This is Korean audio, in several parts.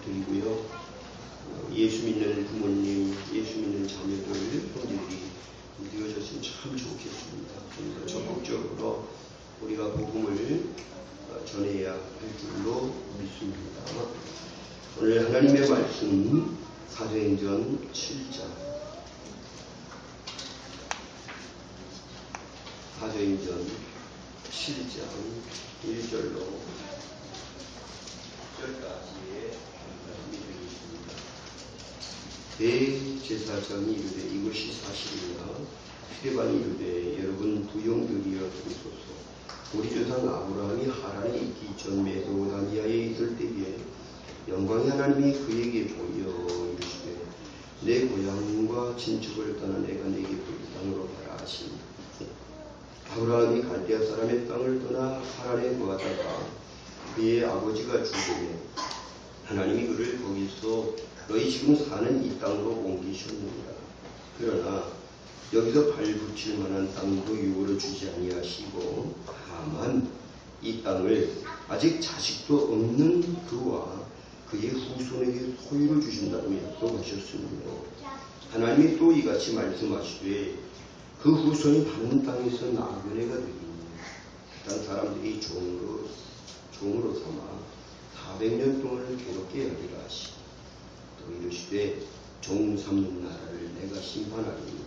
드리고요. 예수 믿는 부모님, 예수 믿는 자녀들, 형제들이 이루어졌으면 참 좋겠습니다. 그러니까 적극적으로 우리가 복음을 전해야 할 줄로 믿습니다. 오늘 하나님의 말씀 사도행전 7장 사도행전 7장 1절로 10절까지의 말씀이 되겠습니다. 대제사장이 이르되 이것이 사실이나 스데반이 이르되 여러분 부용들이여 들으소서. 우리 조상 아브라함이 하란에 있기 전 메소포타미아에 있을 때에 영광의 하나님이 그에게 보여 이르시되 내 고향과 친척을 떠나 내가 내게 보일 땅으로 가라 하시니 아브라함이 갈대아 사람의 땅을 떠나 하란에 거하다가 그의 아버지가 죽으매 하나님이 그를 거기서 너희 지금 사는 이 땅으로 옮기셨느니라. 그러나 여기서 발 붙일 만한 땅도 유월을 주지 아니하시고 다만 이 땅을 아직 자식도 없는 그와 그의 후손에게 소유로 주신다고 약속하셨으며 하나님이 또 이같이 말씀하시되 그 후손이 받는 땅에서 나그네가 되리니 딴 사람들이 종으로 삼아 400년 동안을 괴롭게 하리라 하시고 또 이르시되 종 삼는 나라를 내가 심판하리니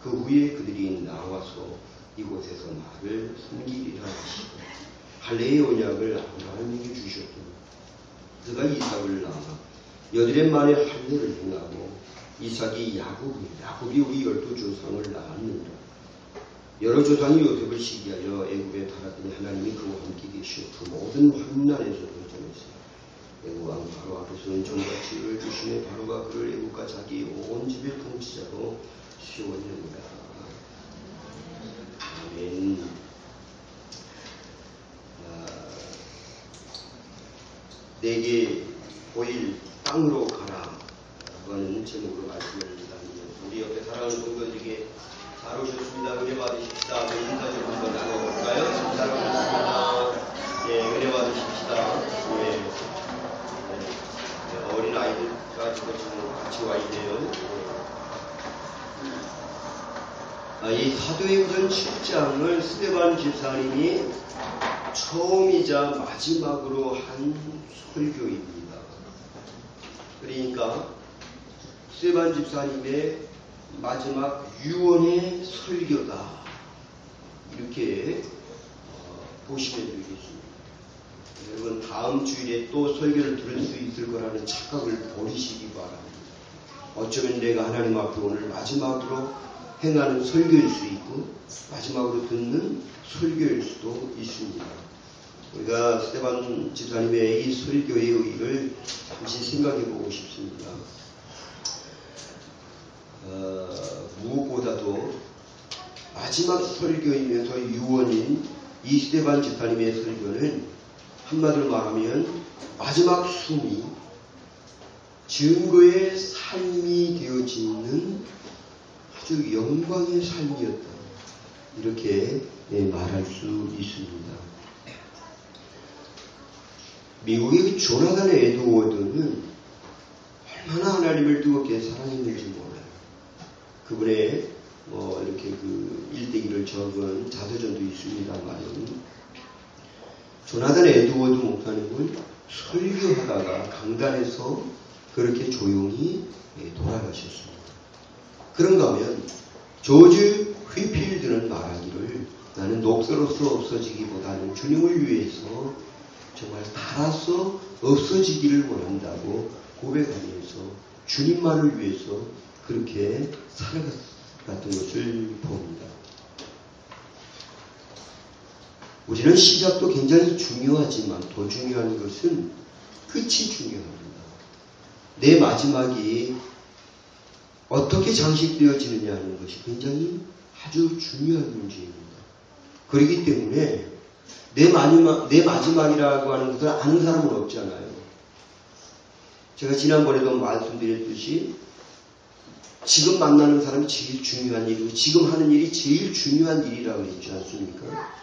그 후에 그들이 나와서 이곳에서 나를 섬기리라 하시고 할례의 언약을 아브라함에게 주셨더니 그가 이삭을 낳아 8년 만에 할례를 행하고 이삭이 야곱이 우리 12조상을 낳았느니라. 여러 조상이 요셉을 시기하여 애굽에 달았더니 하나님이 그와 함께 계시어 그 모든 환난에서 건져냈으니 애굽 왕 바로 앞에서는 종과 지혜를 주시며 바로가 그를 애굽과 자기 온 집의 통치자로 세웠느니라. 아멘. 내게 보일 땅으로 가라 라는 제목으로 말씀을 드리면서 우리 옆에 사랑하는 동료들에게 잘 오셨습니다. 은혜 받으십시다. 인사 좀 한번 나눠볼까요? 잘 오셨습니다. 예, 은혜 받으십시다. 예. 어린 아이들과 지금 같이 와 있네요. 이 사도행전 7장을 스데반 집사님이 처음이자 마지막으로 한 설교입니다. 그러니까 스데반 집사님의 마지막 유언의 설교다 이렇게 보시면 되겠습니다. 여러분 다음 주일에 또 설교를 들을 수 있을 거라는 착각을 버리시기 바랍니다. 어쩌면 내가 하나님 앞에 오늘 마지막으로 행하는 설교일 수 있고 마지막으로 듣는 설교일 수도 있습니다. 우리가 스데반 집사님의 이 설교의 의의를 잠시 생각해 보고 싶습니다. 무엇보다도 마지막 설교이면서 유언인 이 스데반 집사님의 설교는 한마디로 말하면 마지막 숨이 증거의 삶이 되어지는 아주 영광의 삶이었다. 이렇게 말할 수 있습니다. 미국의 조나단 에드워드는 얼마나 하나님을 뜨겁게 사랑했는지 몰라요. 그분의 이렇게 그 일대기를 적은 자서전도 있습니다만 조나단 에드워드 목사님은 설교하다가 강단에서 그렇게 조용히 돌아가셨습니다. 그런가 하면 조지 휘필드는 말하기를 나는 녹서로서 없어지기보다는 주님을 위해서 정말 달아서 없어지기를 원한다고 고백하면서 주님만을 위해서 그렇게 살아갔던 것을 봅니다. 우리는 시작도 굉장히 중요하지만 더 중요한 것은 끝이 중요합니다. 내 마지막이 어떻게 장식되어지느냐 하는 것이 굉장히 아주 중요한 문제입니다. 그렇기 때문에 내 마지막이라고 하는 것을 아는 사람은 없잖아요. 제가 지난번에도 말씀드렸듯이 지금 만나는 사람이 제일 중요한 일이고 지금 하는 일이 제일 중요한 일이라고 했지 않습니까?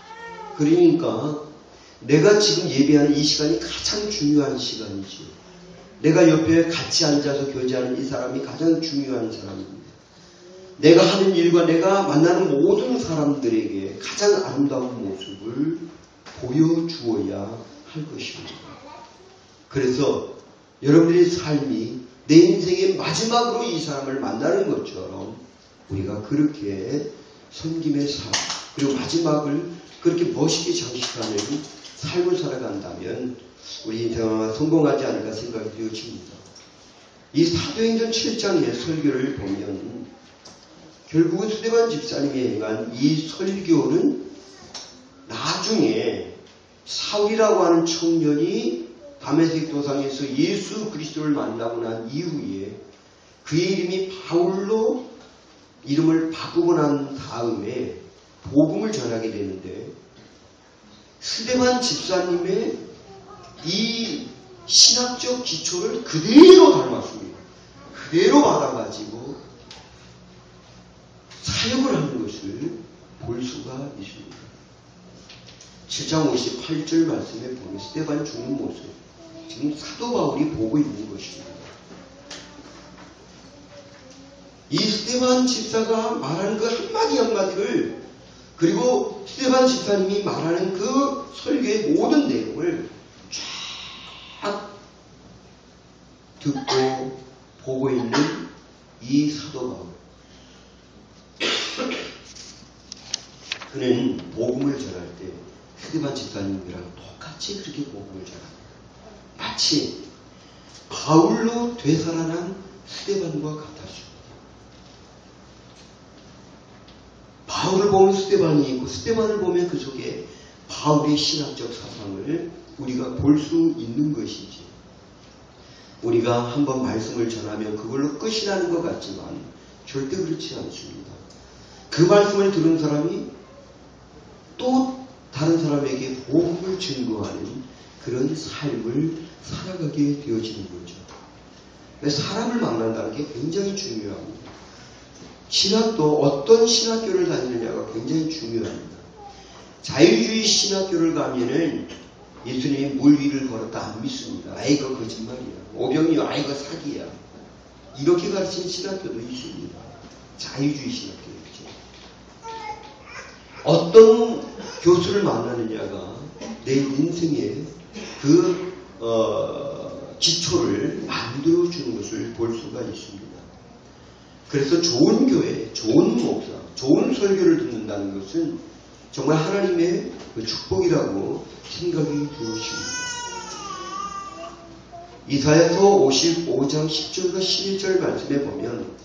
그러니까 내가 지금 예배하는 이 시간이 가장 중요한 시간이지. 내가 옆에 같이 앉아서 교제하는 이 사람이 가장 중요한 사람입니다. 내가 하는 일과 내가 만나는 모든 사람들에게 가장 아름다운 모습을 보여주어야 할 것입니다. 그래서 여러분들의 삶이 내 인생의 마지막으로 이 사람을 만나는 것처럼 우리가 그렇게 섬김의 삶, 그리고 마지막을 그렇게 멋있게 장식하는 삶을 살아간다면 우리 성공하지 않을까 생각이 되어집니다. 이 사도행전 7장의 설교를 보면 결국은 스데반 집사님이 행한 이 설교는 나중에 사울이라고 하는 청년이 다메섹 도상에서 예수 그리스도를 만나고 난 이후에 그의 이름이 바울로 이름을 바꾸고 난 다음에 복음을 전하게 되는데 스데반 집사님의 이 신학적 기초를 그대로 닮았습니다. 그대로 받아가지고 사역을 하는 것을 볼 수가 있습니다. 7장 58절 말씀에 보면 스데반이 죽는 모습, 지금 사도 바울이 보고 있는 것입니다. 이 스데반 집사가 말하는 그 한마디 한마디를, 그리고 스데반 집사님이 말하는 그 설교의 모든 내용을 쫙 듣고 보고 있는 이 사도 바울. 그는 복음을 전할 때 스데반 집사님이랑 똑같이 그렇게 복음을 전합니다. 마치 바울로 되살아난 스데반과 같았습니다. 바울을 보면 스데반이 있고 스데반을 보면 그 속에 바울의 신학적 사상을 우리가 볼 수 있는 것이지. 우리가 한번 말씀을 전하면 그걸로 끝이 나는 것 같지만 절대 그렇지 않습니다. 그 말씀을 들은 사람이 또 다른 사람에게 복음을 증거하는 그런 삶을 살아가게 되어지는 거죠. 사람을 만난다는 게 굉장히 중요합니다. 신학도 어떤 신학교를 다니느냐가 굉장히 중요합니다. 자유주의 신학교를 가면은 예수님이 물 위를 걸었다 안 믿습니다. 아이 그 거짓말이야. 오병이요. 아이 그 사기야. 이렇게 가르치는 신학교도 있습니다. 자유주의 신학교였죠. 어떤 교수를 만나느냐가 내 인생의 그 기초를 만들어주는 것을 볼 수가 있습니다. 그래서 좋은 교회, 좋은 목사, 좋은 설교를 듣는다는 것은 정말 하나님의 축복이라고 생각이 되어집니다. 이사야서 55장 10절과 11절 말씀에 보면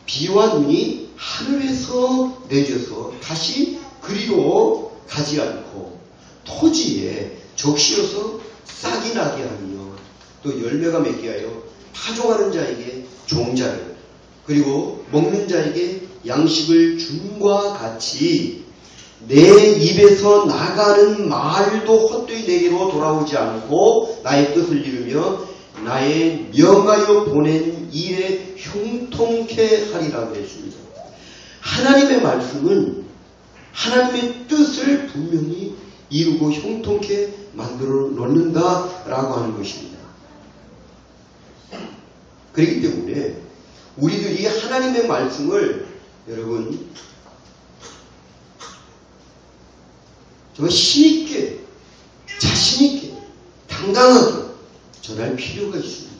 비와 눈이 하늘에서 내려서 다시 그리로 가지 않고 토지에 적시어서 싹이 나게 하며 또 열매가 맺게 하여 파종하는 자에게 종자를 그리고 먹는 자에게 양식을 줌과 같이 내 입에서 나가는 말도 헛되이 내게로 돌아오지 않고 나의 뜻을 이루며 나의 명하여 보낸 일에 형통케 하리라고 했습니다. 하나님의 말씀은 하나님의 뜻을 분명히 이루고 형통케 만들어 놓는다라고 하는 것입니다. 그렇기 때문에 우리들이 하나님의 말씀을 여러분 정말 힘있게 자신있게 당당하게 전할 필요가 있습니다.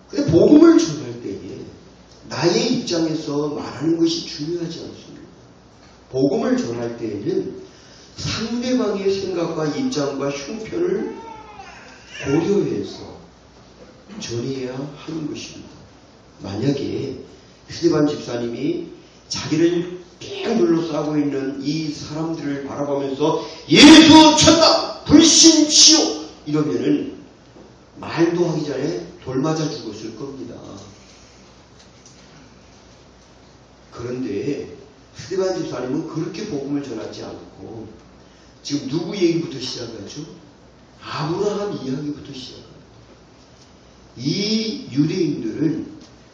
근데 복음을 전할 때에 나의 입장에서 말하는 것이 중요하지 않습니다. 복음을 전할 때에는 상대방의 생각과 입장과 형편을 고려해서 전해야 하는 것입니다. 만약에 스데반 집사님이 자기를 뺑 둘러싸고 있는 이 사람들을 바라보면서 예수 천다! 불신치요! 이러면은 말도 하기 전에 돌 맞아 죽었을 겁니다. 그런데 스데반 집사님은 그렇게 복음을 전하지 않고 지금 누구 얘기부터 시작하죠? 아브라함 이야기부터 시작합니다. 이 유대인들은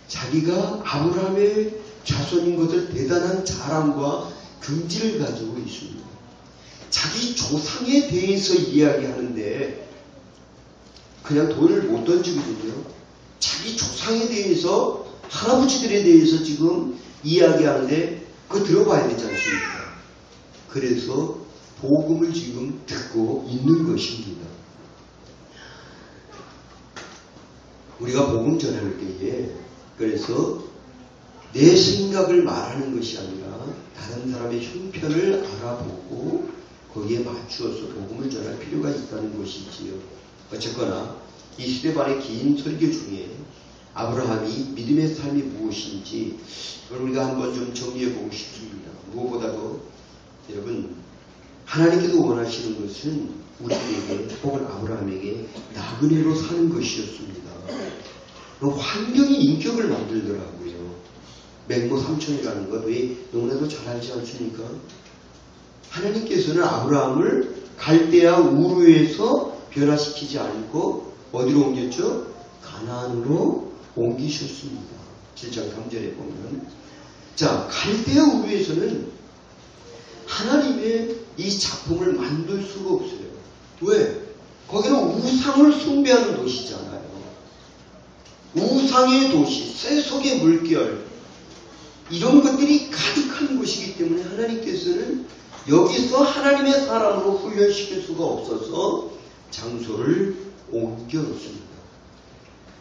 자기가 아브라함의 자손인 것을 대단한 자랑과 긍지를 가지고 있습니다. 자기 조상에 대해서 이야기하는데 그냥 돈을 못 던지거든요. 자기 조상에 대해서, 할아버지들에 대해서 지금 이야기하는데 그거 들어봐야 되지 않습니까? 그래서 복음을 지금 듣고 있는 것입니다. 우리가 복음 전할 때에 그래서 내 생각을 말하는 것이 아니라 다른 사람의 형편을 알아보고 거기에 맞추어서 복음을 전할 필요가 있다는 것이지요. 어쨌거나 이 스데반의 긴 설교 중에 아브라함이 믿음의 삶이 무엇인지 우리가 한번 좀 정리해 보고 싶습니다. 무엇보다도 여러분, 하나님께서 원하시는 것은 우리에게 혹은 아브라함에게 나그네로 사는 것이었습니다. 환경이 인격을 만들더라고요. 맹모 삼촌이라는 것 왜 너무나도 잘 알지 않습니까? 하나님께서는 아브라함을 갈대아 우르에서 변화시키지 않고 어디로 옮겼죠? 가나안으로 옮기셨습니다. 7장 3절에 보면, 자, 갈대아 우르에서는 하나님의 이 작품을 만들 수가 없어요. 왜? 거기는 우상을 숭배하는 도시잖아요. 우상의 도시, 쇠속의 물결, 이런 것들이 가득한 곳이기 때문에 하나님께서는 여기서 하나님의 사람으로 훈련시킬 수가 없어서 장소를 옮겨놓습니다.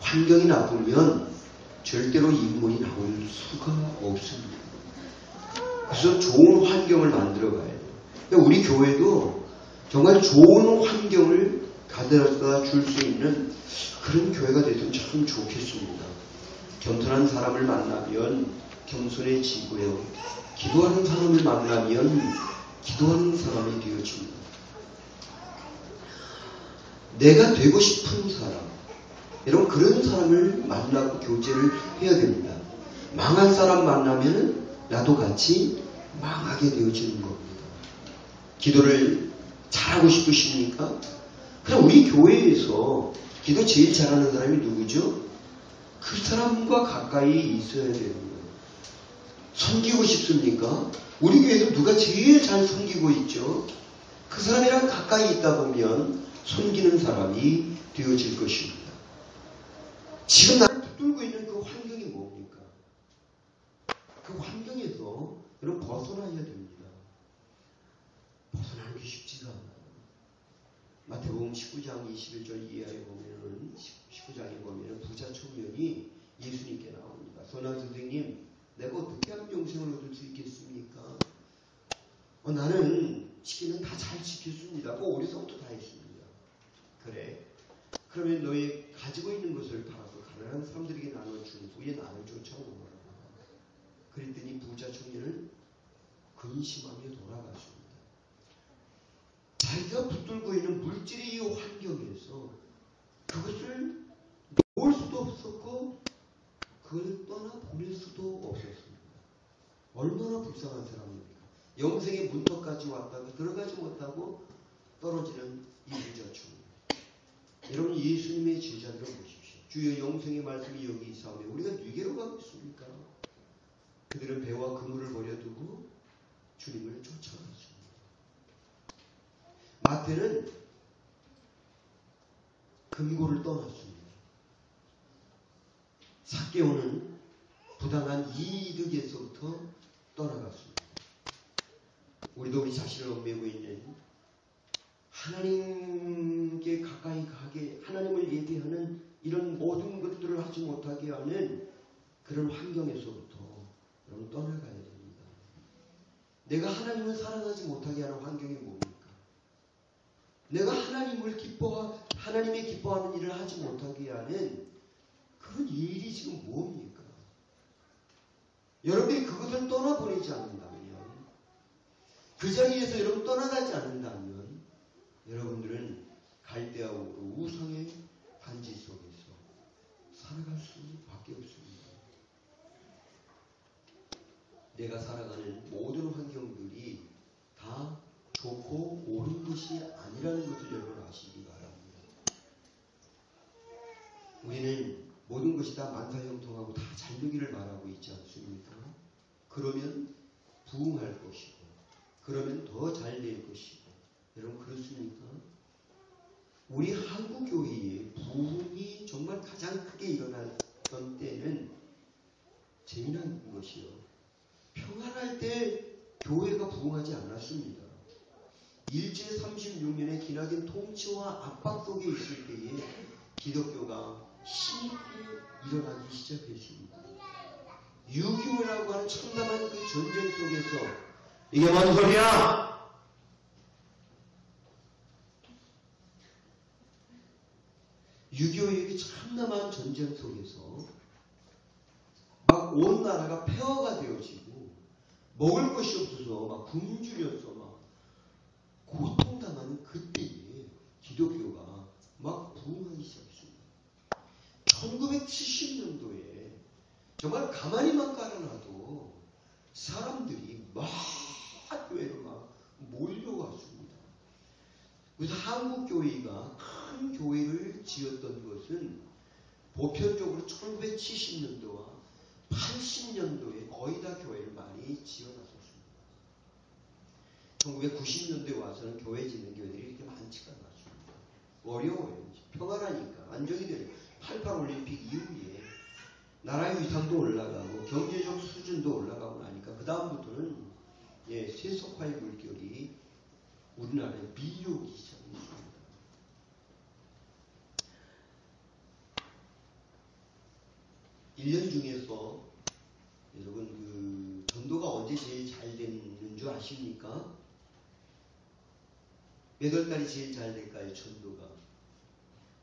환경이 나쁘면 절대로 인물이 나올 수가 없습니다. 그래서 좋은 환경을 만들어 가야 돼요. 그러니까 우리 교회도 정말 좋은 환경을 가져다 줄 수 있는 그런 교회가 됐으면 참 좋겠습니다. 겸손한 사람을 만나면 겸손해지고요. 기도하는 사람을 만나면 기도하는 사람이 되어집니다. 내가 되고 싶은 사람, 여러분 그런 사람을 만나고 교제를 해야 됩니다. 망한 사람 만나면 나도 같이 망하게 되어지는 겁니다. 기도를 잘하고 싶으십니까? 그럼 우리 교회에서 기도 제일 잘하는 사람이 누구죠? 그 사람과 가까이 있어야 됩니다. 섬기고 싶습니까? 우리 교회에서 누가 제일 잘 섬기고 있죠? 그 사람이랑 가까이 있다 보면 섬기는 사람이 되어질 것입니다. 지금 나를 붙들고 있는 그 환경이 뭡니까? 그 환경에서 여러분 벗어나야 됩니다. 벗어나기 쉽지가 않아요. 마태복음 19장 21절 이하에 보면은 19장에 보면은 부자 청년이 예수님께 나옵니다. 선한 선생님, 내가 어떻게 하면 영생을 얻을 수 있겠습니까? 나는 시키는 다 잘 지켰습니다. 그 어려서부터 다 했습니다. 그래. 그러면 너희 가지고 있는 것을 팔아서 가난한 사람들에게 나눠준 후에 나를 쫓아오너라. 그랬더니 부자 청년은 근심하며 돌아갔습니다. 자기가 붙들고 있는 물질의 이 환경에서 그것을 놓을 수도 없었고 그걸 떠나보낼 수도 없었습니다. 얼마나 불쌍한 사람입니까? 영생의 문턱까지 왔다고 들어가지 못하고 떨어지는 이 부자 청년. 여러분 예수님의 제자들을 보십시오. 주여 영생의 말씀이 여기 있사오며 우리가 누구로 가겠습니까? 그들은 배와 그물을 버려두고 주님을 쫓아갔습니다. 마태는 금고를 떠났습니다. 삭개오는 부당한 이득에서부터 떠나갔습니다. 우리도 우리 자신을 얽매고 있는 하나님께 가까이 가게 하나님을 예배하는 이런 모든 것들을 하지 못하게 하는 그런 환경에서부터 여러분 떠나가야 됩니다. 내가 하나님을 사랑하지 못하게 하는 환경이 뭡니까? 내가 하나님의 기뻐하는 일을 하지 못하게 하는 그런 일이 지금 뭡니까? 여러분이 그것을 떠나보내지 않는다면, 그 자리에서 여러분 떠나가지 않는다면, 여러분들은 갈대아 우상의 단지 속에서 살아갈 수밖에 없습니다. 내가 살아가는 모든 환경들이 다 좋고 옳은 것이 아니라는 것을 여러분 아시기 바랍니다. 우리는 모든 것이 다 만사형통하고 다 잘 되기를 바라고 있지 않습니까? 그러면 부흥할 것이고 그러면 더 잘 될 것이고 여러분 그렇습니까? 우리 한국교회의 부흥이 정말 가장 크게 일어났던 때는 재미난 것이요. 평안할 때 교회가 부흥하지 않았습니다. 일제 36년의 기나긴 통치와 압박 속에 있을 때에 기독교가 힘있게 일어나기 시작했습니다. 6.25라고 하는 참담한 그 전쟁 속에서 이게 뭔 소리야? 6.25의 참담한 전쟁 속에서 막 온 나라가 폐허가 되어지고 먹을 것이 없어서 막 굶주려서 막 고통당하는 그때에 기독교가 막 부흥하기 시작했습니다. 1970년도에 정말 가만히만 깔아놔도 사람들이 막 교회로 막 몰려왔습니다. 그래서 한국교회가 큰 교회를 지었던 것은 보편적으로 1970년도와 80년도에 거의 다 교회를 많이 지어놨었습니다. 1990년대에 와서는 교회 짓는 교회들이 이렇게 많지가 않았습니다. 어려워요. 평안하니까 안정이 돼요. 88 올림픽 이후에 나라의 위상도 올라가고 경제적 수준도 올라가고 나니까 그 다음부터는 세속화의 물결이 우리나라에 밀려오기 시작했습니다. 일 년 중에서 여러분 그 전도가 언제 제일 잘 되는 줄 아십니까? 몇 월달이 제일 잘 될까요? 전도가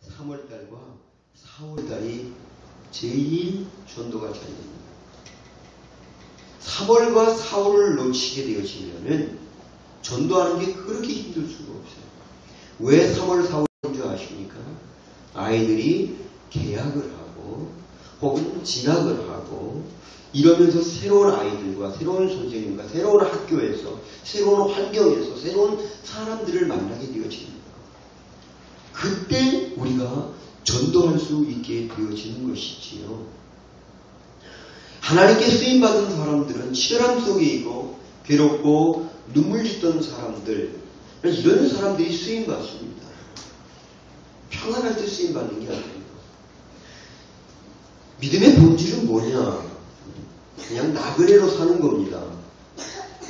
3월달과 4월달이 제일 전도가 잘 됩니다. 3월과 4월을 놓치게 되어지면은 전도하는 게 그렇게 힘들 수가 없어요. 왜 3월, 4월인 줄 아십니까? 아이들이 개학을 하고 혹은 진학을 하고 이러면서 새로운 아이들과 새로운 선생님과 새로운 학교에서 새로운 환경에서 새로운 사람들을 만나게 되어집니다. 그때 우리가 전도할 수 있게 되어지는 것이지요. 하나님께 쓰임받은 사람들은 치열함 속에 있고 괴롭고 눈물 짓던 사람들, 이런 사람들이 쓰임받습니다. 평안할 때 쓰임받는 게 아닙니다. 믿음의 본질은 뭐냐? 그냥 나그네로 사는 겁니다.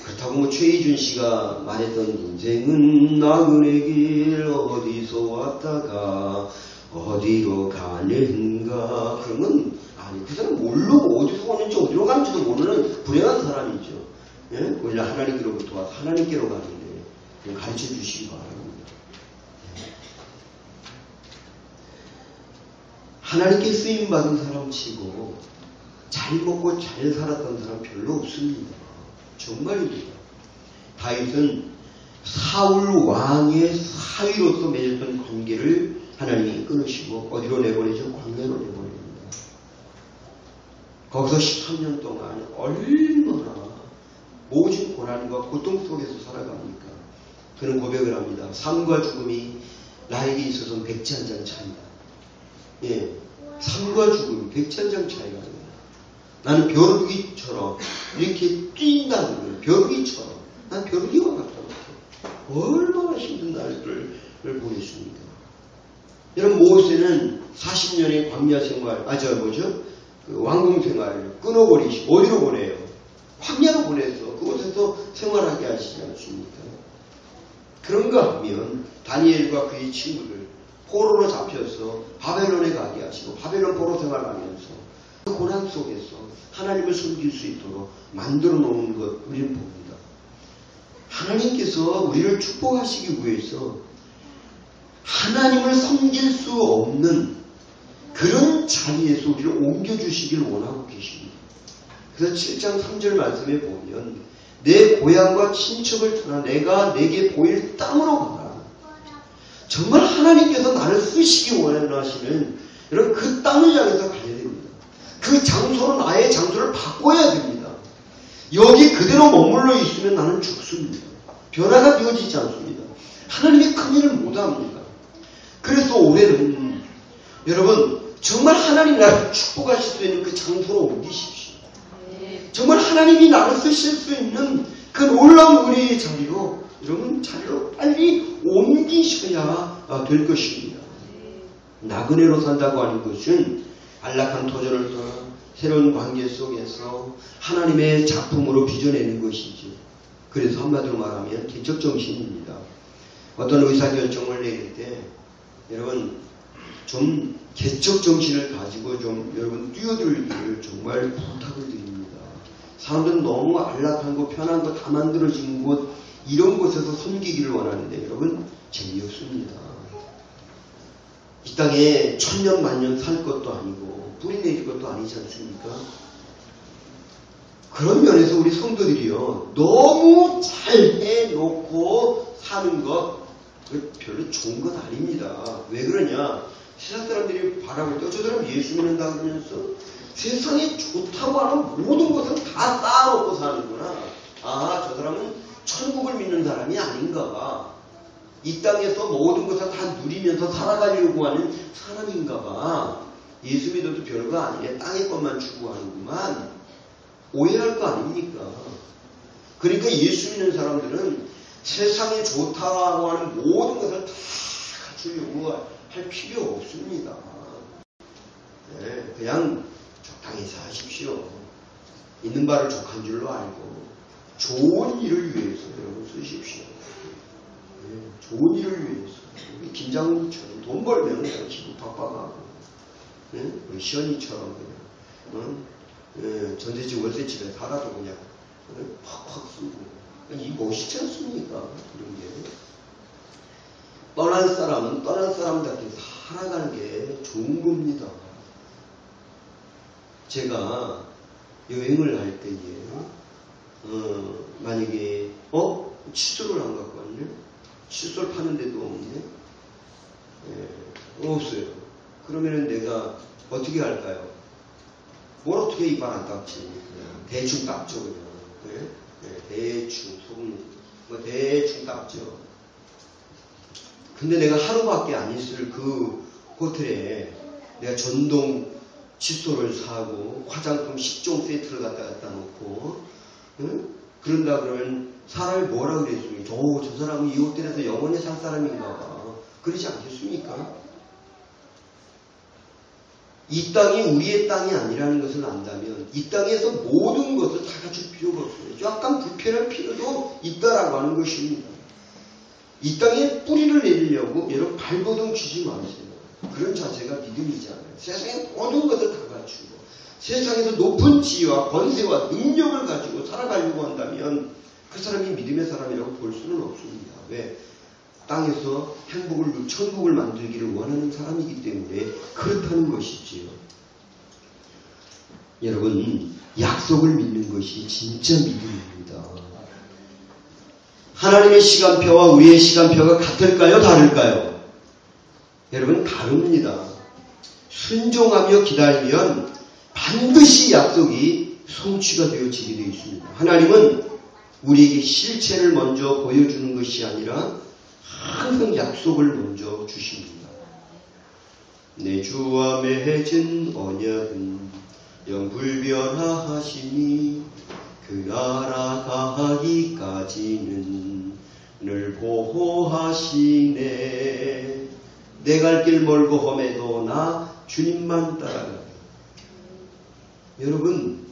그렇다고 뭐 최희준 씨가 말했던 인생은 나그네 길 어디서 왔다가 어디로 가는가 그런 건 아니, 그 사람 모르고 어디서 오는지 어디로 가는지도 모르는 불행한 사람이죠. 예? 원래 하나님께로부터 와서 하나님께로 가는데 가르쳐 주시기 바랍니다. 하나님께 쓰임받은 사람 치고 잘 먹고 잘 살았던 사람 별로 없습니다. 정말입니다. 다윗은 사울 왕의 사위로서 맺었던 관계를 하나님이 끊으시고 어디로 내보내죠? 광야로 내보냅니다. 거기서 13년 동안 얼마나 모진 고난과 고통 속에서 살아갑니까? 그는 고백을 합니다. 삶과 죽음이 나에게 있어서는 백지 한 장 차이다. 예, 삶과 죽음이 백지 한 장 차이가 아닙니다. 나는 벼룩이처럼 이렇게 뛴다는 거예요. 벼룩이처럼. 난 벼룩이와 같다. 얼마나 힘든 날들을 보냈습니까? 여러분 모세는 40년의 광야 생활, 그 왕궁 생활을 끊어버리시고 어디로 보내요? 광야로 보내서 그곳에서 생활하게 하시지 않습니까? 그런가 하면 다니엘과 그의 친구들 포로로 잡혀서 바벨론에 가게 하시고 바벨론 포로 생활하면서 그 고난 속에서 하나님을 섬길 수 있도록 만들어 놓은 것 우리는 봅니다. 하나님께서 우리를 축복하시기 위해서 하나님을 섬길 수 없는 그런 자리에서 우리를 옮겨주시길 원하고 계십니다. 그래서 7장 3절 말씀에 보면 내 고향과 친척을 떠나 내가 내게 보일 땅으로 가라. 정말 하나님께서 나를 쓰시기 원하시는 이런 그 땅을 향해서 가야 됩니다. 그 장소는 나의 장소를 바꿔야 됩니다. 여기 그대로 머물러 있으면 나는 죽습니다. 변화가 되어지지 않습니다. 하나님의 큰 일을 못합니다. 그래서 올해는 여러분 정말 하나님 나를 축복하실 수 있는 그 장소로 옮기십시오. 정말 하나님이 나를 쓰실 수 있는 그 놀라운 은혜의 자리로 여러분 자리로 빨리 옮기셔야 될 것입니다. 나그네로 산다고 하는 것은 안락한 도전을 떠나 새로운 관계 속에서 하나님의 작품으로 빚어내는 것이죠. 그래서 한마디로 말하면 개척정신입니다. 어떤 의사결정을 내릴 때 여러분 좀 개척정신을 가지고 좀 여러분 뛰어들기를 정말 부탁을 드립니다. 사람들은 너무 안락한 거 편한 거 다 만들어진 곳 이런 곳에서 섬기기를 원하는데 여러분 재미없습니다. 이 땅에 천년 만년 살 것도 아니고 뿌리 내릴 것도 아니지 않습니까? 그런 면에서 우리 성도들이요 너무 잘 해놓고 사는 것 별로 좋은 것 아닙니다. 왜 그러냐? 세상 사람들이 바라볼 때 저 사람 예수 믿는다 그러면서 세상에 좋다고 하는 모든 것을 다 쌓아놓고 사는구나. 아, 저 사람은 천국을 믿는 사람이 아닌가 봐. 이 땅에서 모든 것을 다 누리면서 살아가려고 하는 사람인가 봐. 예수 믿어도 별거 아니네. 땅의 것만 추구하는구만. 오해할 거 아닙니까? 그러니까 예수 믿는 사람들은 세상에 좋다고 하는 모든 것을 다 갖추려고 할 필요 없습니다. 네, 그냥 적당히 사십시오. 있는 바를 족한 줄로 알고 좋은 일을 위해서 여러분 쓰십시오. 네, 좋은 일을 위해서. 우리 김장훈처럼 돈 벌면 그냥 기분 팍팍하고 네? 우리 시연이처럼 그냥 전세집 월세집에 살아도 그냥 팍팍 쓰고 이 멋있지 않습니까? 이런 게. 떠난 사람은 떠난 사람답게 살아가는 게 좋은 겁니다. 제가 여행을 할 때에 만약에 칫솔을 안 갖고 왔네? 칫솔 파는 데도 없네? 없어요. 그러면은 내가 어떻게 할까요? 뭘 어떻게 입안 안 닦지? 그냥 대충 닦죠 그냥. 네? 대충 소금 대충 닦죠. 근데 내가 하루밖에 안 있을 그 호텔에 내가 전동 칫솔을 사고 화장품 10종 세트를 갖다 놓고 응? 그런다 그러면 사람이 뭐라 그랬습니까? 저 사람은 이 호텔에서 영원히 살 사람인가 봐. 그러지 않겠습니까? 이 땅이 우리의 땅이 아니라는 것을 안다면 이 땅에서 모든 것을 다 갖출 필요가 없어요. 약간 불편할 필요도 있다라고 하는 것입니다. 이 땅에 뿌리를 내리려고 여러분 발버둥 치지 마세요. 그런 자세가 믿음이잖아요. 세상에 모든 것을 다 갖추고 세상에서 높은 지위와 권세와 능력을 가지고 살아가려고 한다면 그 사람이 믿음의 사람이라고 볼 수는 없습니다. 왜? 땅에서 행복을, 천국을 만들기를 원하는 사람이기 때문에 그렇다는 것이지요. 여러분, 약속을 믿는 것이 진짜 믿음입니다. 하나님의 시간표와 우리의 시간표가 같을까요? 다를까요? 여러분, 다릅니다. 순종하며 기다리면 반드시 약속이 성취가 되어지게 되어 있습니다. 하나님은 우리에게 실체를 먼저 보여주는 것이 아니라 항상 약속을 먼저 주십니다. 내 주와 맺은 언약은 영불변하시니 그 나라 가기까지는 늘 보호하시네. 내 갈 길 멀고 험해도 나 주님만 따라가. 여러분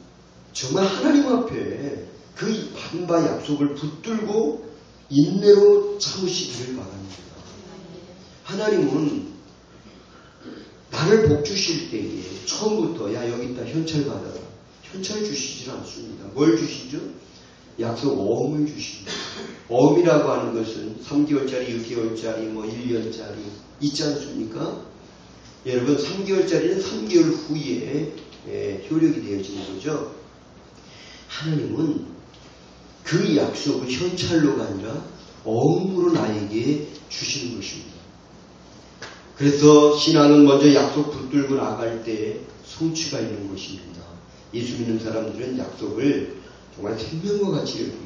정말 하나님 앞에 그 받은 바 약속을 붙들고 인내로 참으시기를 바랍니다. 하나님은 나를 복 주실 때에 처음부터 야 여기 있다 현찰 받아라. 현찰 주시질 않습니다. 뭘 주시죠? 약속 어음을 주십니다. 어음이라고 하는 것은 3개월짜리, 6개월짜리, 1년짜리 있지 않습니까? 여러분 3개월짜리는 3개월 후에 효력이 되어지는 거죠. 하나님은 그 약속을 현찰로가 아니라 어음으로 나에게 주시는 것입니다. 그래서 신앙은 먼저 약속 붙들고 나갈 때 성취가 있는 것입니다. 예수 믿는 사람들은 약속을 정말 생명과 같이 여기고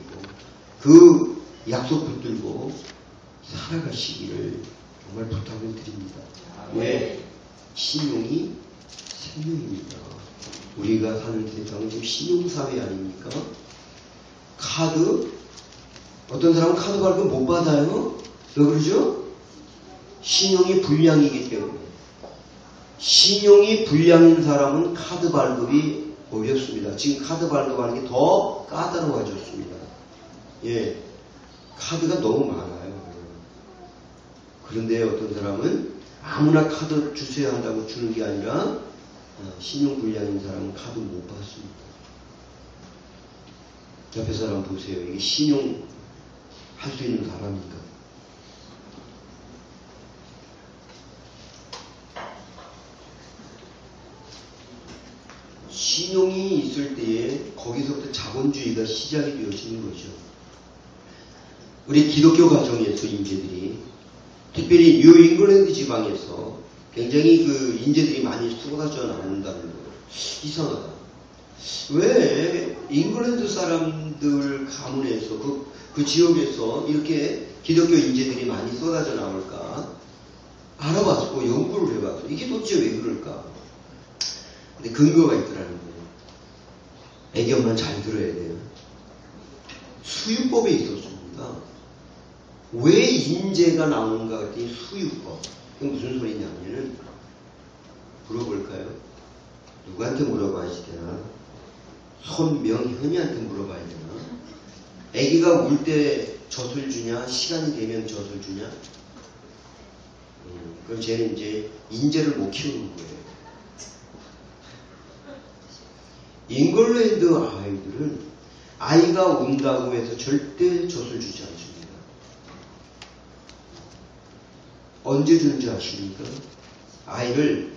그 약속 붙들고 살아가시기를 정말 부탁을 드립니다. 왜? 신용이 생명입니다. 우리가 사는 세상은 지금 신용사회 아닙니까? 카드, 어떤 사람은 카드 발급 못 받아요. 왜 그러죠? 신용이 불량이기 때문에. 신용이 불량인 사람은 카드 발급이 어렵습니다. 지금 카드 발급하는 게 더 까다로워졌습니다. 예, 카드가 너무 많아요. 그런데 어떤 사람은 아무나 카드 주세요 한다고 주는 게 아니라 신용 불량인 사람은 카드 못 받습니다. 옆에 사람 보세요. 이게 신용 할 수 있는 사람입니까? 신용이 있을 때에 거기서부터 자본주의가 시작이 되어지는 거죠. 우리 기독교 가정에서 인재들이 특별히 뉴 잉글랜드 지방에서 굉장히 그 인재들이 많이 쏟아져 나온다는 거. 이상하다. 왜 잉글랜드 사람들 가문에서 그 지역에서 이렇게 기독교 인재들이 많이 쏟아져 나올까? 알아봤고 연구를 해봤어. 이게 도대체 왜 그럴까? 근데 근거가 있더라는 거예요. 애견만 잘 들어야 돼요. 수유법에 있었습니다. 왜 인재가 나오는가 그랬더니 수유법. 그게 무슨 소리냐면은 물어볼까요? 누구한테 물어봐야 되나? 손명현이한테 물어봐야 되나? 아기가 울 때 젖을 주냐? 시간이 되면 젖을 주냐? 그럼 쟤는 이제 인재를 못 키우는 거예요. 잉글랜드 아이들은 아이가 운다고 해서 절대 젖을 주지 않습니다. 언제 주는지 아십니까? 아이를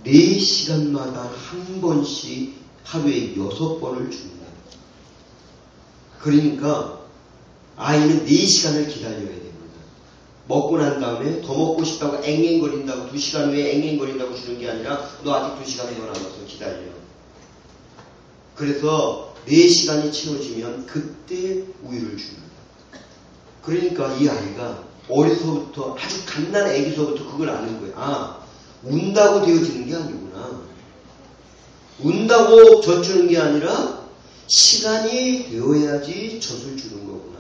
4시간마다 한 번씩 하루에 6번을 줍니다. 그러니까 아이는 4시간을 기다려야 됩니다. 먹고 난 다음에 더 먹고 싶다고 앵앵거린다고 2시간 후에 앵앵거린다고 주는 게 아니라 너 아직 2시간 더 남아서 기다려. 그래서 4시간이 채워지면 그때 우유를 줍니다. 그러니까 이 아이가 어려서부터 아주 갓난 애기서부터 그걸 아는 거예요. 아, 운다고 되어지는 게 아니구나. 운다고 젖 주는 게 아니라 시간이 되어야지 젖을 주는 거구나.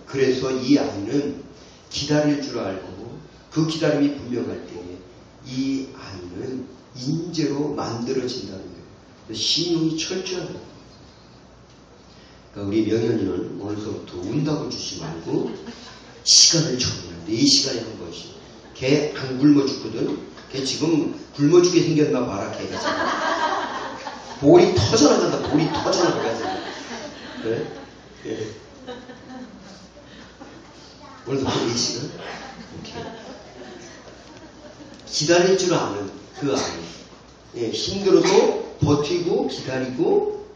그래서 이 아이는 기다릴 줄 알고 그 기다림이 분명할 때에 이 아이는 인재로 만들어진다는 거예요. 신용이 철저하다. 그러니까 우리 명현이는 오늘서부터 운다고 주지 말고 시간을 정해요. 4시간에 한 번씩. 걔 안 굶어 죽거든. 걔 지금 굶어 죽게 생겼나 봐라. 걔가 지금 볼이 터져나간다. 볼이 터져나가지고. 그래? 예. 오늘부터 4시간? 오케이. 기다릴 줄 아는 그 아이. 예, 힘들어도 버티고 기다리고.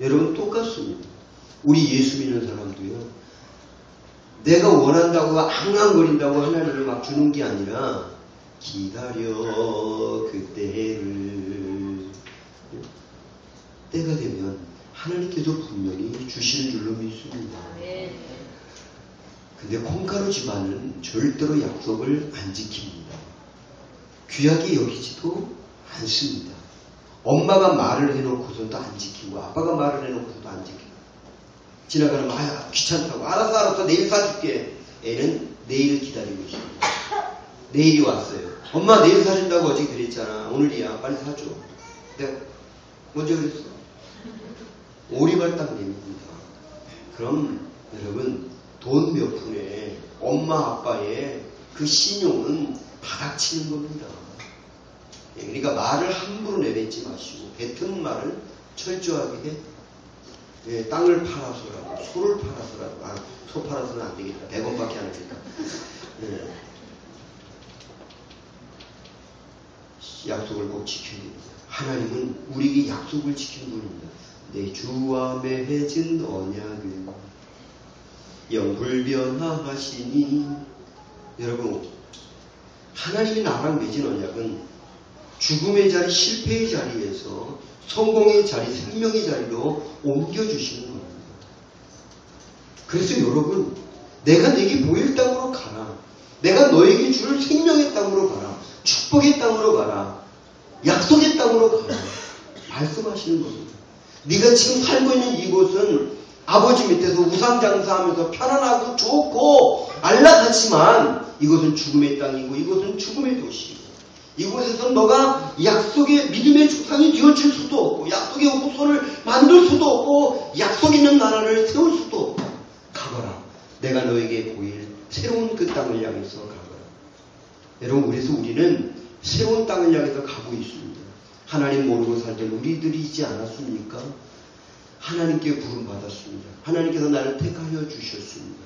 여러분 똑같습니다. 우리 예수 믿는 사람도요. 내가 원한다고 앙앙거린다고 하나님을 막 주는 게 아니라 기다려 그때를. 때가 되면 하나님께서 분명히 주실 줄로 믿습니다. 근데 콩가루 집안은 절대로 약속을 안 지킵니다. 귀하게 여기지도 않습니다. 엄마가 말을 해놓고서도 안 지키고 아빠가 말을 해놓고서도 안 지키고 지나가는 귀찮다고 알았어 내일 사줄게. 애는 내일 기다리고 있습니다. 내일이 왔어요. 엄마 내일 사준다고 어제 그랬잖아. 오늘이야. 빨리 사줘. 내가 먼저 그랬어. 오리발딱 냅니다. 그럼 여러분 돈 몇 푼에 엄마 아빠의 그 신용은 바닥치는 겁니다. 그러니까 말을 함부로 내뱉지 마시고 뱉은 말을 철저하게 해. 땅을 팔아서라도 소를 팔아서라도 소 팔아서는 안 되겠다. 100원밖에 안 하니까. 약속을 꼭 지켜야 됩니다. 하나님은 우리에게 약속을 지키는 분입니다. 내 주와 맺은 언약은 영불변하시니. 여러분 하나님이 나랑 맺은 언약은 죽음의 자리, 실패의 자리에서 성공의 자리, 생명의 자리로 옮겨주시는 겁니다. 그래서 여러분 내가 내게 보일 땅으로 가라. 내가 너에게 줄 생명의 땅으로 가라. 축복의 땅으로 가라. 약속의 땅으로 가라. 말씀하시는 겁니다. 네가 지금 살고 있는 이곳은 아버지 밑에서 우상장사하면서 편안하고 좋고 안락하지만 이것은 죽음의 땅이고 이것은 죽음의 도시이고 이곳에서 너가 약속의 믿음의 조상이 되어질 수도 없고 약속의 후손을 만들 수도 없고 약속 있는 나라를 세울 수도 없고 가거라. 내가 너에게 보일 새로운 그 땅을 향해서 가거라. 여러분 그래서 우리는 새로운 땅을 향해서 가고 있습니다. 하나님 모르고 살던 우리들이지 않았습니까? 하나님께 부름받았습니다. 하나님께서 나를 택하여 주셨습니다.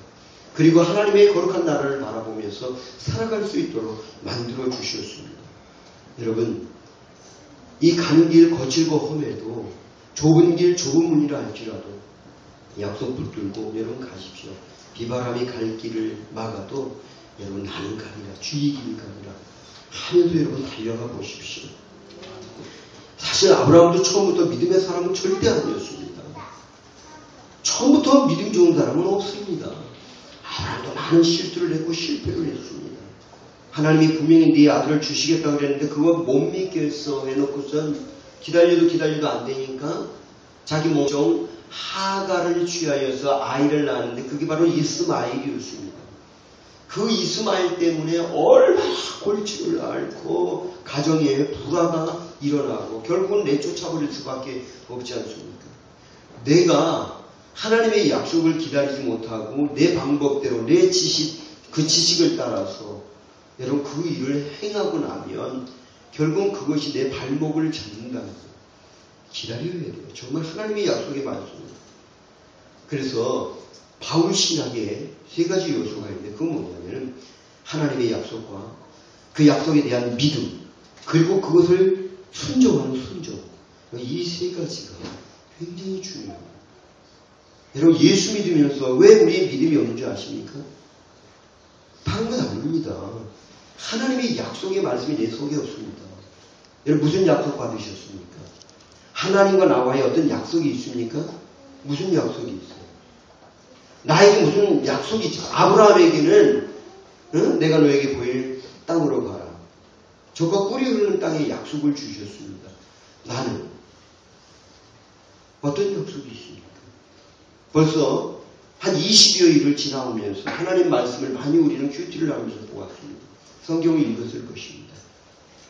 그리고 하나님의 거룩한 나라를 바라보면서 살아갈 수 있도록 만들어 주셨습니다. 여러분 이 가는 길 거칠고 험해도 좁은 길 좁은 문이라 할지라도 약속 붙들고 여러분 가십시오. 비바람이 갈 길을 막아도 여러분 나는 가리라 주의 길 가리라 하면서 여러분 달려가 보십시오. 사실 아브라함도 처음부터 믿음의 사람은 절대 아니었습니다. 처음부터 믿음 좋은 사람은 없습니다. 아브라함도 많은 실수를 했고 실패를 했습니다. 하나님이 분명히 네 아들을 주시겠다고 그랬는데 그거 못 믿겠어 해놓고선 기다려도 안 되니까 자기 모종 하가를 취하여서 아이를 낳았는데 그게 바로 이스마엘이었습니다. 그 이스마엘 때문에 얼마나 골치를 앓고 가정에 불화가 일어나고 결국은 내쫓아버릴 수밖에 없지 않습니까? 내가 하나님의 약속을 기다리지 못하고 내 방법대로 내 지식, 그 지식을 따라서 여러분 그 일을 행하고 나면 결국은 그것이 내 발목을 잡는다는 거예요. 기다려야 돼요. 정말 하나님의 약속에 맞습니다. 그래서 바울 신학에 세 가지 요소가 있는데 그건 뭐냐면 하나님의 약속과 그 약속에 대한 믿음 그리고 그것을 순종하는 순종 이 세 가지가 굉장히 중요합니다. 여러분 예수 믿으면서 왜 우리의 믿음이 없는 줄 아십니까? 다른 건 아닙니다. 하나님의 약속의 말씀이 내 속에 없습니다. 여러분 무슨 약속 받으셨습니까? 하나님과 나와의 어떤 약속이 있습니까? 무슨 약속이 있어요? 나에게 무슨 약속이 있죠? 아브라함에게는 내가 너에게 보일 땅으로 가라. 저가 꿀이 흐르는 땅에 약속을 주셨습니다. 나는 어떤 약속이 있습니까? 벌써 한 20여일을 지나오면서 하나님 말씀을 많이 우리는 큐티를 하면서 보았습니다. 성경을 읽었을 것입니다.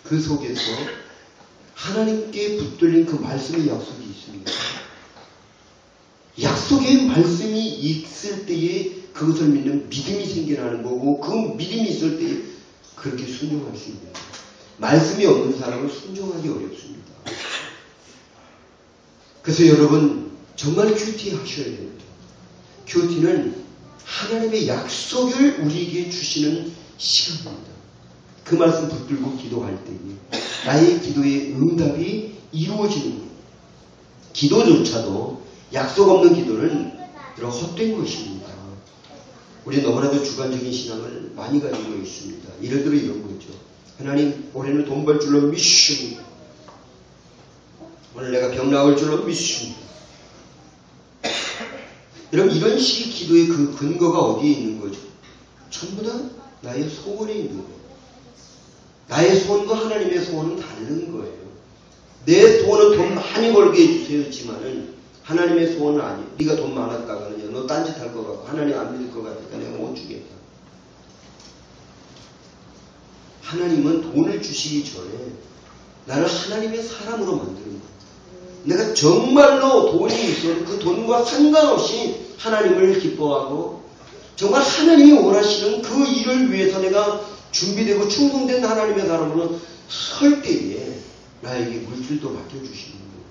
그 속에서 하나님께 붙들린 그 말씀의 약속이 있습니다. 약속의 말씀이 있을 때에 그것을 믿는 믿음이 생겨나는 거고 그 믿음이 있을 때에 그렇게 순종할 수 있는 거예요. 말씀이 없는 사람은 순종하기 어렵습니다. 그래서 여러분 정말 큐티 하셔야 됩니다. 큐티는 하나님의 약속을 우리에게 주시는 시간입니다. 그 말씀 붙들고 기도할 때에 나의 기도의 응답이 이루어지는 거예요. 기도조차도 약속 없는 기도는 헛된 것입니다. 우리 너무나도 주관적인 신앙을 많이 가지고 있습니다. 예를 들어 이런 거죠. 하나님 올해는 돈 벌 줄로 믿습니다. 오늘 내가 병 나을 줄로 믿습니다. 여러분 이런 식의 기도의 그 근거가 어디에 있는 거죠? 전부 다 나의 소원에 있는 거예요. 나의 소원과 하나님의 소원은 다른 거예요. 내 소원은 돈 많이 벌게 해주세요지만은 하나님의 소원은 아니에요. 네가 돈 많았다가는 너 딴짓 할 것 같고 하나님 안 믿을 것 같으니까 내가 못 주겠다. 하나님은 돈을 주시기 전에 나를 하나님의 사람으로 만드는 거예요. 내가 정말로 돈이 있어도 그 돈과 상관없이 하나님을 기뻐하고 정말 하나님이 원하시는 그 일을 위해서 내가 준비되고 충성된 하나님의 사람으로 설 때에 나에게 물질도 맡겨주시는 거예요.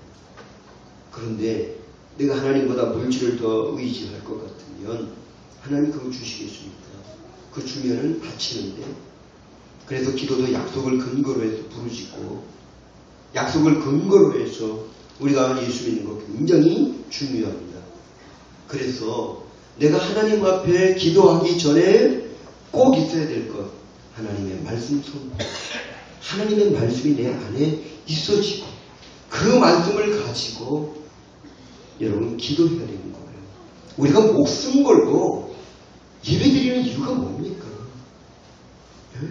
그런데 내가 하나님보다 물질을 더 의지할 것 같으면 하나님 그거 주시겠습니까? 그 주면은 바치는데 그래서 기도도 약속을 근거로 해서 부르짖고 약속을 근거로 해서 우리가 예수 믿는 거 굉장히 중요합니다. 그래서 내가 하나님 앞에 기도하기 전에 꼭 있어야 될 것 하나님의 말씀 선포 하나님의 말씀이 내 안에 있어지고 그 말씀을 가지고 여러분 기도해야 되는 거예요. 우리가 목숨 걸고 예배드리는 이유가 뭡니까? 네?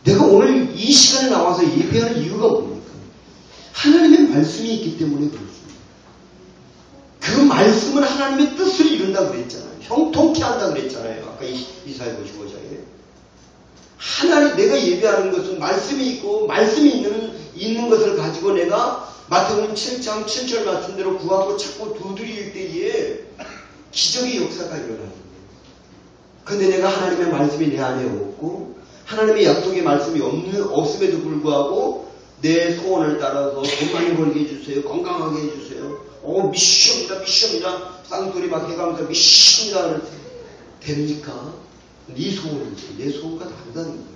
내가 오늘 이 시간에 나와서 예배하는 이유가 뭡니까? 하나님의 말씀이 있기 때문에 그렇습니다. 그 말씀 말씀은 하나님의 뜻을 이룬다 그랬잖아요. 형통케 한다 그랬잖아요. 아까 이사야 55장에. 하나님, 내가 예배하는 것은 말씀이 있고, 말씀이 있는 것을 가지고 내가 마태복음 7장 7절 말씀대로 구하고 찾고 두드릴 때에 기적의 역사가 일어나는 거예요. 근데 내가 하나님의 말씀이 내 안에 없고, 하나님의 약속의 말씀이 없음에도 불구하고, 내 소원을 따라서 돈 많이 벌게 해주세요. 건강하게 해주세요. 미션이다. 쌍소리 막 해가면서 미션이다. 됩니까? 네 소원이지. 내 소원과 다르다는 거예요.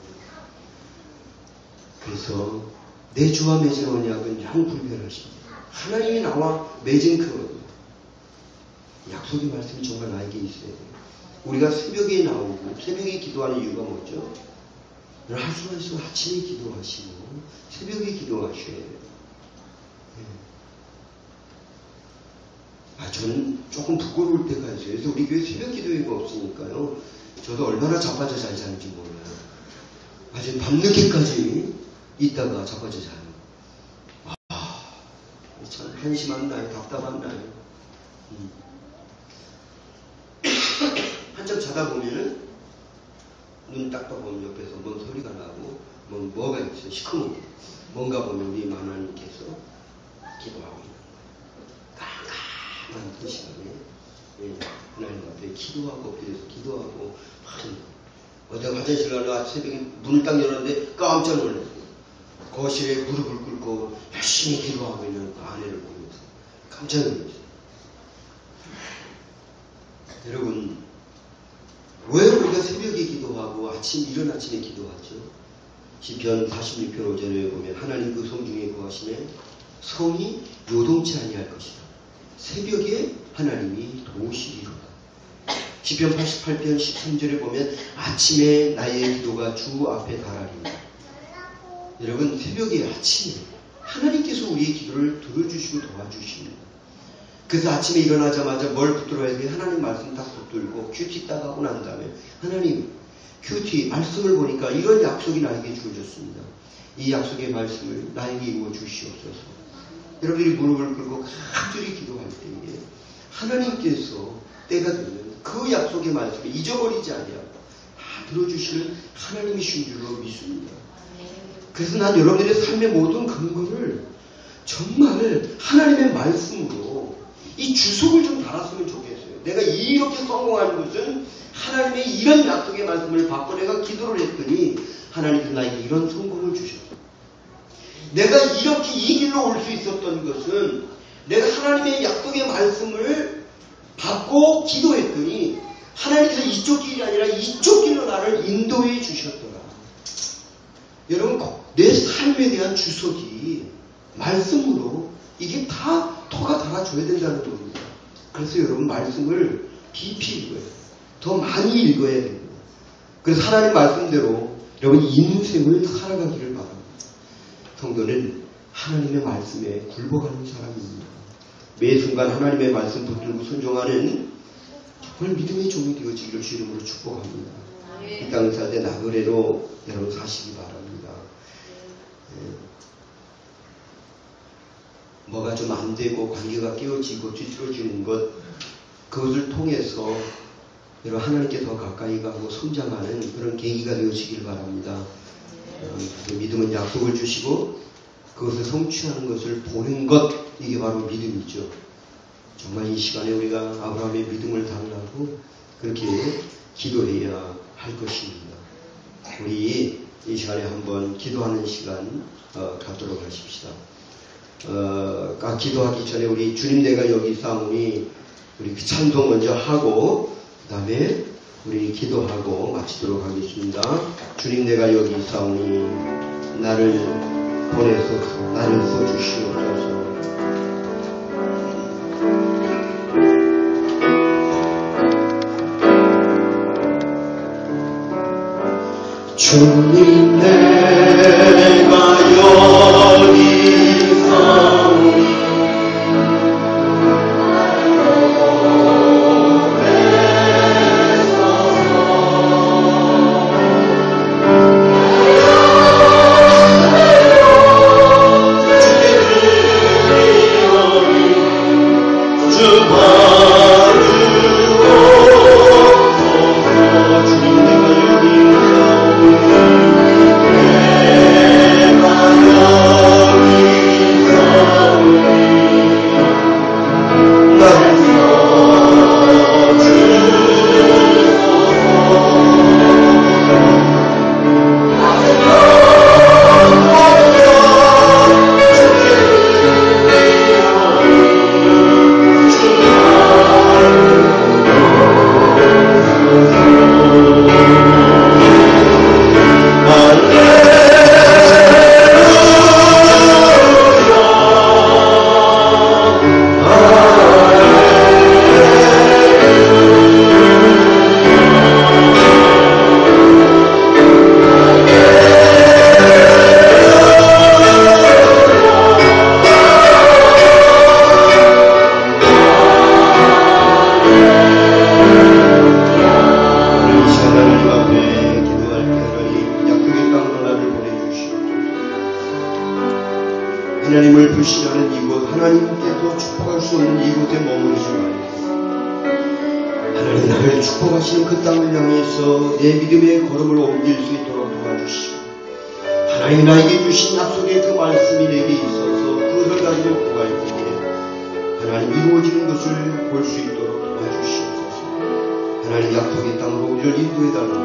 그래서 내 주와 맺은 언약은 영불변하십니다. 하나님이 나와 맺은 그 언약. 약속의 말씀이 정말 나에게 있어야 돼요. 우리가 새벽에 나오고 새벽에 기도하는 이유가 뭐죠? 하루에서 아침에 기도하시고 새벽에 기도하셔야 돼요. 저는 조금 부끄러울 때가 있어요. 그래서 우리 교회 새벽 기도회가 없으니까요. 저도 얼마나 자빠져 잘 자는지 몰라요. 아주 밤늦게까지 있다가 자빠져 자요. 참 한심한 날, 답답한 날. 한참 자다 보면은 눈 딱 떠보면 옆에서 뭔 소리가 나고 뭐가 있어요. 시커멓게. 뭔가 보면 우리 만화님께서 기도하고 있는 거예요. 깜깜한 그 시간에 하나님 앞에 기도하고 그래서 기도하고 어제 화장실 가다가 새벽에 문을 딱 열었는데 깜짝 놀랐어요. 거실에 무릎을 꿇고 열심히 기도하고 있는 그 아내를 보면서 깜짝 놀랐어요. 여러분, 왜 우리가 새벽에 기도하고 이른 아침에 기도하죠? 시편 46편 5절에 보면 하나님 그 성 중에 구하시네 성이 요동치 아니할 것이다. 새벽에 하나님이 도우시리로다. 시편 88편 13절에 보면 아침에 나의 기도가 주 앞에 달하리다. 여러분, 새벽에 아침에 하나님께서 우리의 기도를 들어주시고 도와주십니다. 그래서 아침에 일어나자마자 뭘 붙들어야 돼? 하나님 말씀 딱 붙들고 큐티 딱 하고 난 다음에 하나님 큐티 말씀을 보니까 이런 약속이 나에게 주어졌습니다. 이 약속의 말씀을 나에게 이루어 주시옵소서. 여러분들이 무릎을 꿇고 간절히 기도할 때에 하나님께서 때가 되면 그 약속의 말씀을 잊어버리지 아니하고 다 들어주시는 하나님이신 줄로 믿습니다. 그래서 난 여러분들의 삶의 모든 근거를 정말 하나님의 말씀으로 이 주석을 좀 달았으면 좋겠어요. 내가 이렇게 성공하는 것은 하나님의 이런 약속의 말씀을 받고 내가 기도를 했더니 하나님께서 나에게 이런 성공을 주셨어요. 내가 이렇게 이 길로 올 수 있었던 것은 내가 하나님의 약속의 말씀을 받고 기도했더니 하나님께서 이쪽 길이 아니라 이쪽 길로 나를 인도해 주셨더라. 여러분, 내 삶에 대한 주석이 말씀으로 이게 다 터가 달아줘야 된다는 겁니다. 그래서 여러분 말씀을 깊이 읽어야 돼요. 더 많이 읽어야 됩니다. 그래서 하나님 말씀대로 여러분 인생을 살아가기를 바랍니다. 성도는 하나님의 말씀에 굴복하는 사람입니다. 매 순간 하나님의 말씀 붙들고 순종하는 정말 믿음의 종이 되어지기를 주 이름으로 축복합니다. 이 땅을 살 때 나그네로 여러분 사시기 바랍니다. 뭐가 좀 안 되고 관계가 깨어지고 뒤틀어지는 것, 그것을 통해서 여러분 하나님께 더 가까이 가고 성장하는 그런 계기가 되어지길 바랍니다. 믿음은 약속을 주시고 그것을 성취하는 것을 보는 것, 이게 바로 믿음이죠. 정말 이 시간에 우리가 아브라함의 믿음을 닮고 그렇게 기도해야 할 것입니다. 우리 이 시간에 한번 기도하는 시간 갖도록 하십시다. 기도하기 전에 우리 주님 내가 여기 있사오니 우리 그 찬송 먼저 하고 그 다음에 우리 기도하고 마치도록 하겠습니다. 주님 내가 여기 있사오니 나를 보내서 나를 써주시옵소서. 주님 내가 여기 있사오니 주님 하나님을 불신하는 이곳, 하나님께서 축복할 수 없는 이곳에 머무르지 말고 하나님 나를 축복하시는 그 땅을 향해서 내 믿음의 걸음을 옮길 수 있도록 도와주시고 하나님 나에게 주신 약속의 그 말씀이 내게 있어서 그것을 가지고 구할 때에 하나님 이루어지는 것을 볼 수 있도록 도와주시옵소서. 하나님 약속의 땅으로 우리를 인도해달라고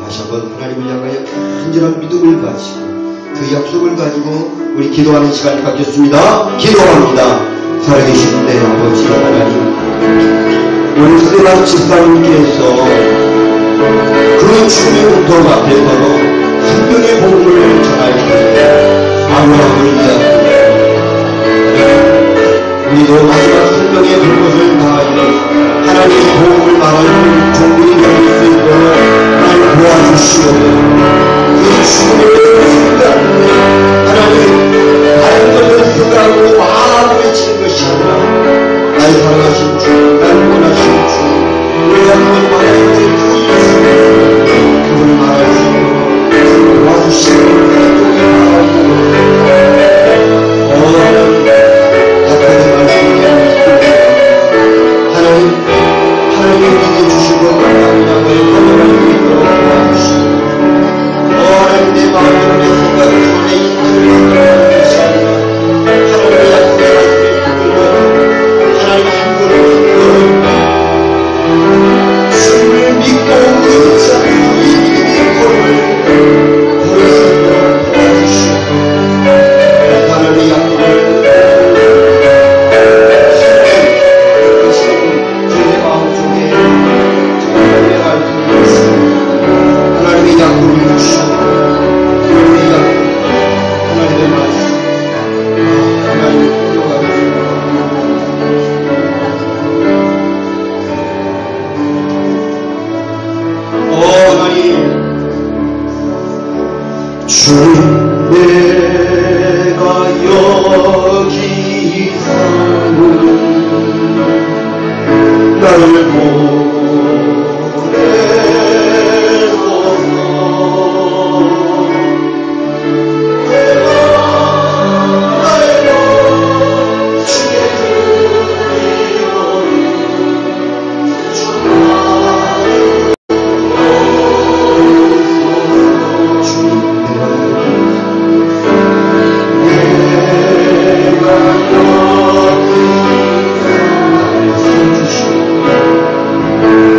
다시 한번 하나님을 향하여 간절한 믿음을 가지고 그 약속을 가지고 우리 기도하는 시간을 갖겠습니다. 기도합니다. 살아계신 내 아버지 하나님, 우리 스테반 집사님께서 그 주의 온통 앞에서도 생명의 복음을 전하였는데 아무라고 이야기합니다. 우리도 마지막 생명의 불꽃을 다하여 하나님의 복음을 말하는 종들이 될 수 있도록 날 도와주시옵소서. 그 죽음을 생각하는데 하나님 다른 것을 생각하고 와 외치는 것이 아니라 날 사랑하신 주, 날 원하신 주, 우리가 그걸 말할 때 그 예수 그걸 말할 수 있도록 도와주시는 기도에 바라옵니다. 약하게 말씀드립니다. 하나님 우리에게 주신 것 감사합니다. 번영할 수 있도록 도와주시고 하나님 내 마음으로 내 생각으로 내 인생을 생각하는 것이 아니라 하나님의 약속의 말씀에 붙들려 하나님 한 걸음 주를 믿고 의지하고 이 믿음의 걸음을 걸을 수 있도록 도와주시고 하나님의 약속을 주님 내가 여기 사는 나를 보내소서. 내가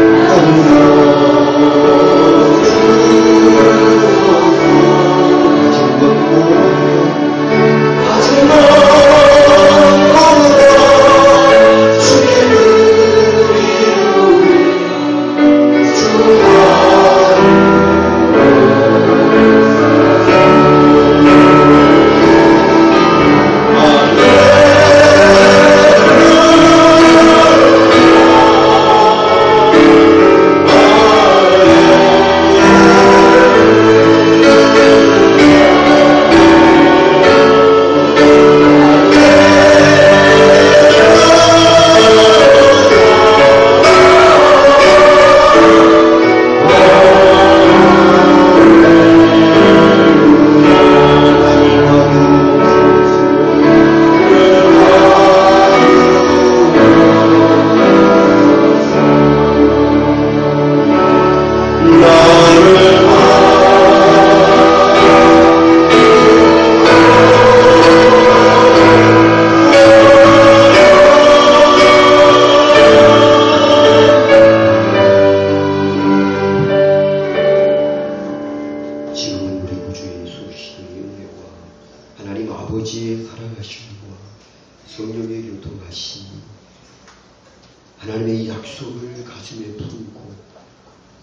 주의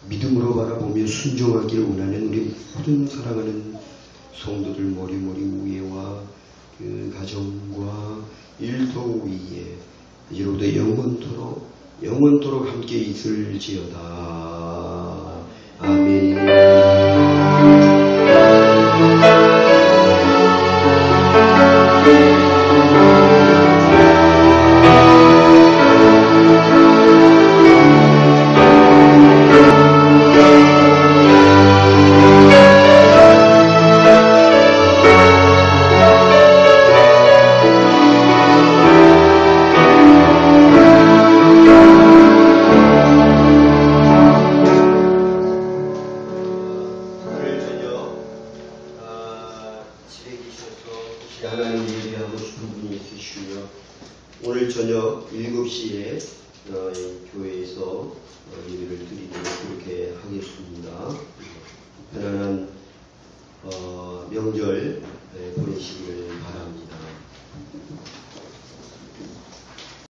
믿음으로 바라보며 순종하길 원하는 우리 모든 사랑하는 성도들 모리모리 우애와 그 가정과 일도 위에 이로부터 영원토록 함께 있을지어다. 아멘. 저녁 7시에 교회에서 예배를 드리도록 그렇게 하겠습니다. 편안한 명절 보내시기를 바랍니다.